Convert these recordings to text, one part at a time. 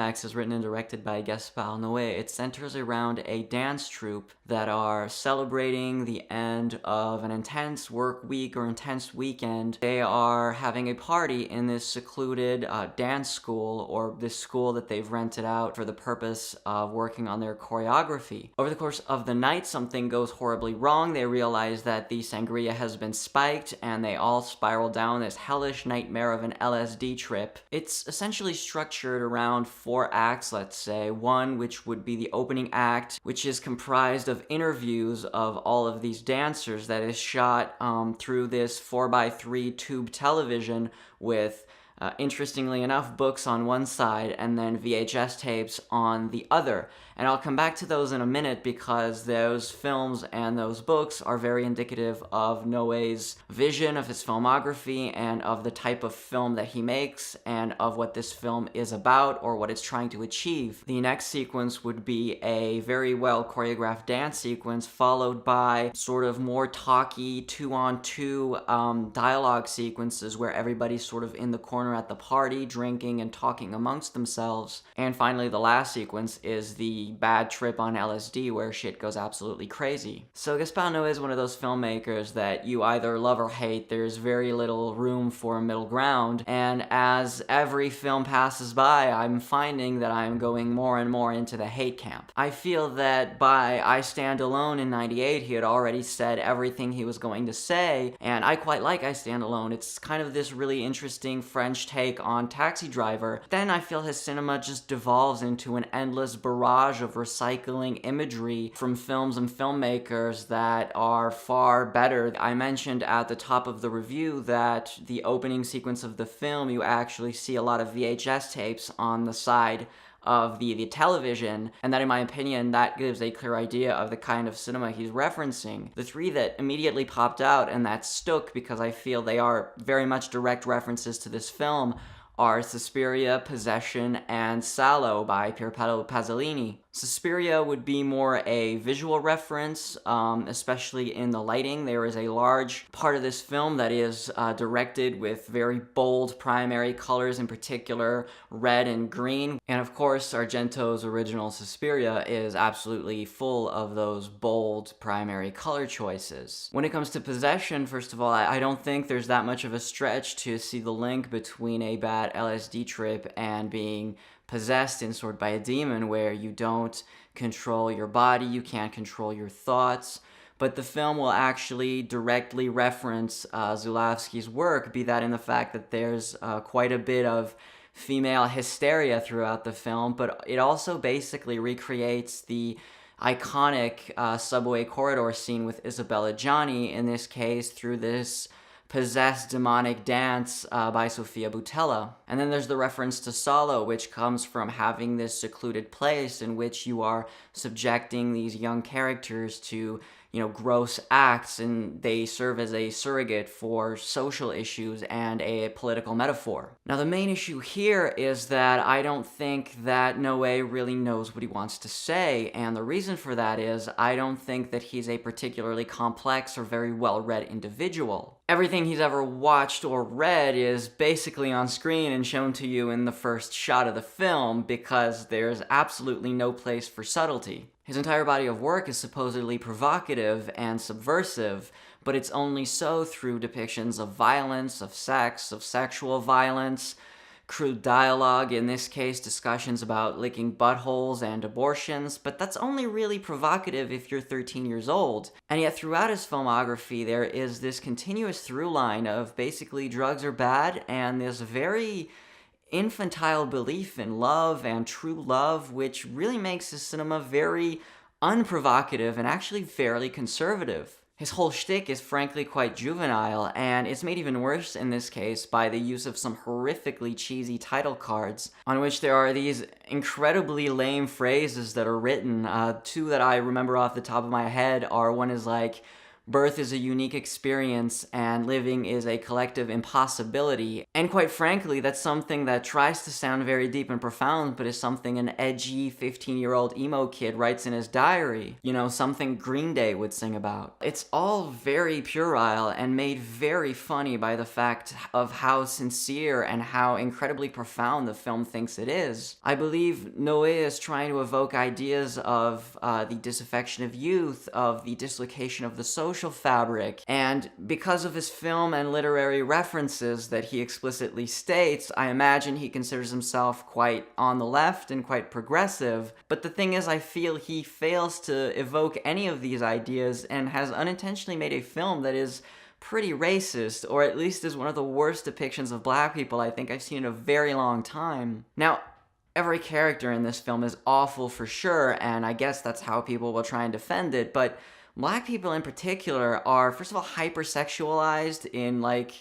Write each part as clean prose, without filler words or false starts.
Climax is written and directed by Gaspar Noé. It centers around a dance troupe that are celebrating the end of an intense work week or intense weekend. They are having a party in this secluded dance school, or this school that they've rented out for the purpose of working on their choreography. Over the course of the night, something goes horribly wrong. They realize that the sangria has been spiked, and they all spiral down this hellish nightmare of an LSD trip. It's essentially structured around 4 acts, let's say. One, which would be the opening act, which is comprised of interviews of all of these dancers that is shot through this 4x3 tube television with interestingly enough, books on one side and then VHS tapes on the other. And I'll come back to those in a minute because those films and those books are very indicative of Noé's vision of his filmography and of the type of film that he makes and of what this film is about or what it's trying to achieve. The next sequence would be a very well choreographed dance sequence followed by sort of more talky 2-on-2 dialogue sequences where everybody's sort of in the corner at the party, drinking and talking amongst themselves. And finally, the last sequence is the bad trip on LSD where shit goes absolutely crazy. So Gaspar Noé is one of those filmmakers that you either love or hate. There's very little room for a middle ground. And as every film passes by, I'm finding that I'm going more and more into the hate camp. I feel that by I Stand Alone in '98, he had already said everything he was going to say, and I quite like I Stand Alone. It's kind of this really interesting French take on Taxi Driver. Then I feel his cinema just devolves into an endless barrage of recycling imagery from films and filmmakers that are far better. I mentioned at the top of the review that the opening sequence of the film, you actually see a lot of VHS tapes on the side of the television, and that in my opinion, that gives a clear idea of the kind of cinema he's referencing. The 3 that immediately popped out and that stuck because I feel they are very much direct references to this film are Suspiria, Possession, and Salo by Pierpaolo Pasolini. Suspiria would be more a visual reference, especially in the lighting. There is a large part of this film that is directed with very bold primary colors, in particular red and green. And of course, Argento's original Suspiria is absolutely full of those bold primary color choices. When it comes to Possession, first of all, I don't think there's that much of a stretch to see the link between a bad LSD trip and being possessed in sort by a demon, where you don't control your body, you can't control your thoughts. But the film will actually directly reference Zulawski's work, be that in the fact that there's quite a bit of female hysteria throughout the film, but it also basically recreates the iconic subway corridor scene with Isabella Gianni, in this case through this possessed demonic dance by Sofia Boutella. And then there's the reference to Salo, which comes from having this secluded place in which you are subjecting these young characters to, gross acts, and they serve as a surrogate for social issues and a political metaphor. Now, the main issue here is that I don't think that Noé really knows what he wants to say, and the reason for that is I don't think that he's a particularly complex or very well-read individual. Everything he's ever watched or read is basically on screen and shown to you in the first shot of the film because there's absolutely no place for subtlety. His entire body of work is supposedly provocative and subversive, but it's only so through depictions of violence, of sex, of sexual violence, crude dialogue, in this case discussions about licking buttholes and abortions, but that's only really provocative if you're 13 years old. And yet throughout his filmography there is this continuous through line of basically drugs are bad and this very infantile belief in love and true love, which really makes his cinema very unprovocative and actually fairly conservative. His whole shtick is frankly quite juvenile, and it's made even worse in this case by the use of some horrifically cheesy title cards, on which there are these incredibly lame phrases that are written. 2 that I remember off the top of my head are, one is like, Birth is a unique experience and living is a collective impossibility. And quite frankly, that's something that tries to sound very deep and profound, but is something an edgy 15-year-old emo kid writes in his diary. You know, something Green Day would sing about. It's all very puerile and made very funny by the fact of how sincere and how incredibly profound the film thinks it is. I believe Noé is trying to evoke ideas of the disaffection of youth, of the dislocation of the social fabric, and because of his film and literary references that he explicitly states, I imagine he considers himself quite on the left and quite progressive. But the thing is, I feel he fails to evoke any of these ideas and has unintentionally made a film that is pretty racist, or at least is one of the worst depictions of black people I think I've seen in a very long time. Now, every character in this film is awful for sure, and I guess that's how people will try and defend it, but black people in particular are, first of all, hypersexualized in, like,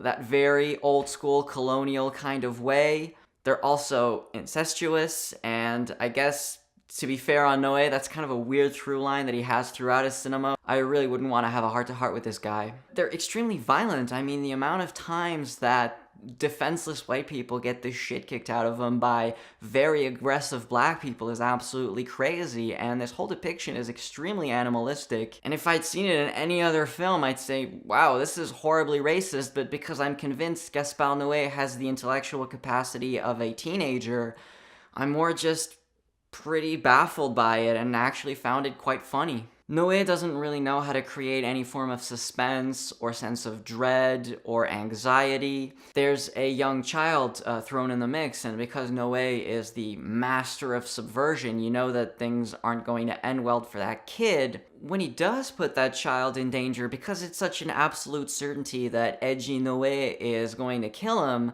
that very old-school colonial kind of way. They're also incestuous, and I guess, to be fair on Noé, that's kind of a weird through line that he has throughout his cinema. I really wouldn't want to have a heart-to-heart with this guy. They're extremely violent. I mean, the amount of times that defenseless white people get the shit kicked out of them by very aggressive black people is absolutely crazy, and this whole depiction is extremely animalistic. And if I'd seen it in any other film, I'd say, wow, this is horribly racist, but because I'm convinced Gaspar Noé has the intellectual capacity of a teenager, I'm more just pretty baffled by it and actually found it quite funny. Noé doesn't really know how to create any form of suspense or sense of dread or anxiety. There's a young child thrown in the mix, and because Noé is the master of subversion, you know that things aren't going to end well for that kid. When he does put that child in danger, because it's such an absolute certainty that edgy Noé is going to kill him,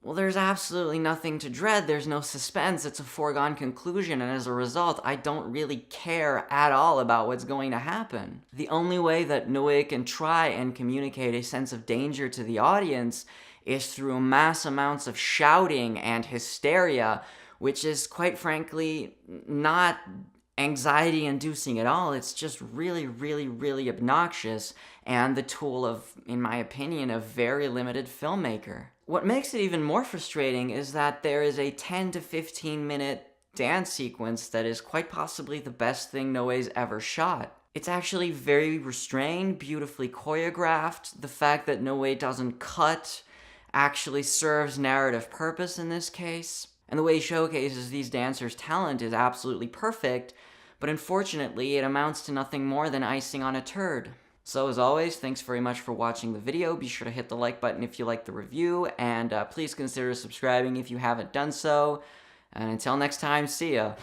well, there's absolutely nothing to dread, there's no suspense, it's a foregone conclusion, and as a result, I don't really care at all about what's going to happen. The only way that Noé can try and communicate a sense of danger to the audience is through mass amounts of shouting and hysteria, which is, quite frankly, not anxiety-inducing at all. It's just really, really, really obnoxious, and the tool of, in my opinion, a very limited filmmaker. What makes it even more frustrating is that there is a 10 to 15 minute dance sequence that is quite possibly the best thing Noé's ever shot. It's actually very restrained, beautifully choreographed. The fact that Noé doesn't cut actually serves narrative purpose in this case. And the way he showcases these dancers' talent is absolutely perfect, but unfortunately it amounts to nothing more than icing on a turd. So as always, thanks very much for watching the video. Be sure to hit the like button if you liked the review, and please consider subscribing if you haven't done so. And until next time, see ya.